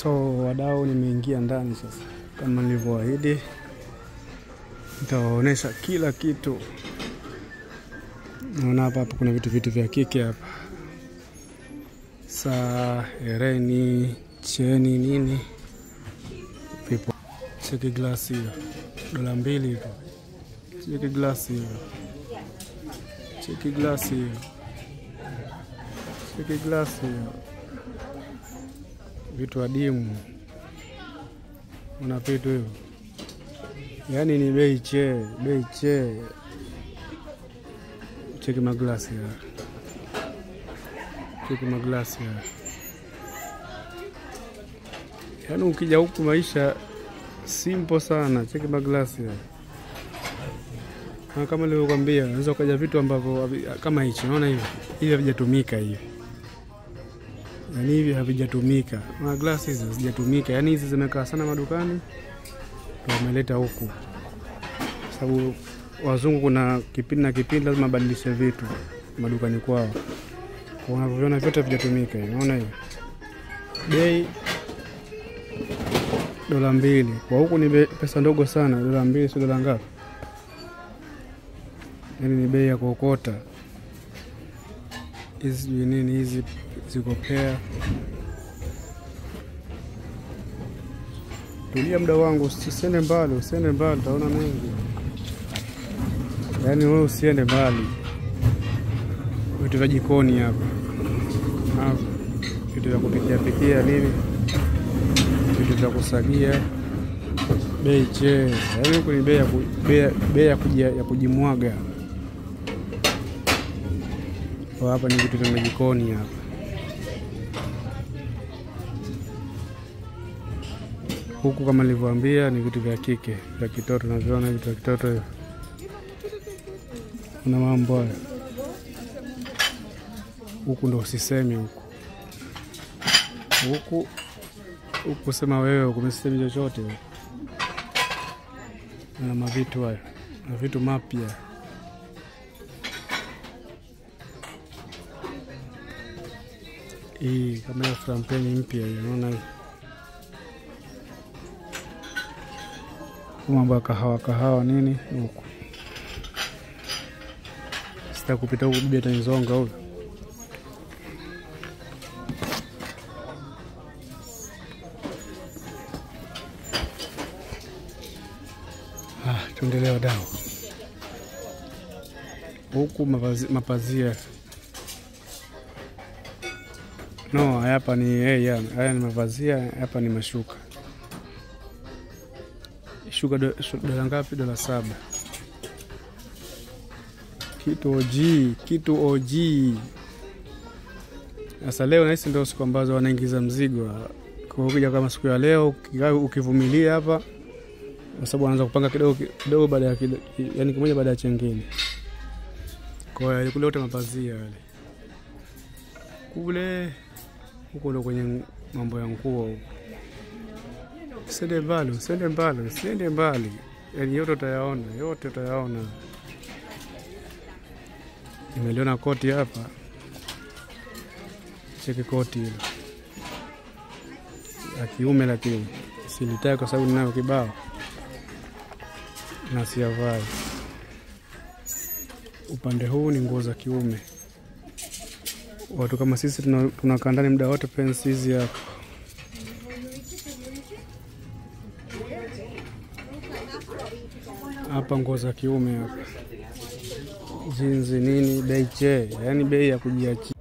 So wadau, nimeingia ndani sasa. Kama nilivyoahidi, nitawaonesha kila kitu. Naona hapa kuna vitu vya kike hapa. Saa, hereni, cheni nini. Vipo. Cheki glasi hiyo. $2 hiyo. Cheki glasi hiyo. Cheki glasi hiyo. Cheki glasi hiyo. Vitu adimu. Una vitu hiyo. Yaani ni bei che. Cheki maglasi ya. Cheki maglasi ya. Yaani ukija huku maisha simple sana. Cheki maglasi ya. Na kama nilivyokuambia, unaweza ukaja vitu ambavyo kama hichi, unaona hivi havijatumika hivi. Yaani hivi havijatumika. Na glasi hizi hazijatumika. Yaani hizi zimekaa sana madukani. Wameleta huku. Sababu wazungu kuna kipindi na kipindi lazima badilishe vitu madukani kwao. Kwa unavyoona vyote havijatumika hivi. Unaona hivi. Bei $2. Kwa huku ni pesa ndogo sana, $2 sio dola ngapi? Yaani ni bei ya kuokota. Hizi nini hizi ziko pair. Tulia muda wangu, usiende mbali, utaona mengi. Yaani wewe usiende mbali. Vitu vya jikoni hapa. Vitu vya kupikia nini? Vitu vya kusagia. Bei che. Yaani huko ni bei ya kujimwaga. Kwa hapa ni vitu vya jikoni hapa. Huku kama nilivyoambia ni vitu vya kike, vya kitoto, na viona vitu vya kitoto hiyo. Kuna mambo haya. Huku ndo usisemi huku. Huku sema wewe, huku msisemi chochote huku. Na mavitu haya, na vitu mapya. Hii kama ya frampeni mpya hiyo, unaona hii. Mambo ya kahawa nini huku. Sita kupita huku bibi atanizonga huko. Tuendelee wadau. Huku mapazia. No, hapa ni haya ni mavazia, hapa ni mashuka. Shuka dola ngapi? $7. Kitu OG. Sasa leo nahisi ndio siku ambazo wanaingiza mzigo. Kwa ukija kama siku ya leo ukivumilia hapa, kwa sababu wanaanza kupanga kidogo baada ya yani kimoja baada ya chengine. Kwa hiyo kule yote mapazia yale. Kule huko ndo kwenye mambo ya nguo huko. Usiende mbali. Yaani yote utayaona. Nimeliona koti hapa. Cheki koti hilo. Ya kiume lakini silitaka kwa sababu ninayo kibao. Na siyavai. Upande huu ni nguo za kiume. Watu kama sisi tunakaa ndani muda wote, pensi hizi hapa. Hapa nguo za kiume hapa. Jeans nini, bei che, yani bei ya kujiachia.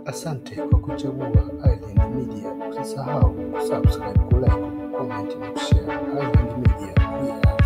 Asante kwa kuchagua Island Media. Usisahau kusubscribe, kulike, comment na kushare. Island Media.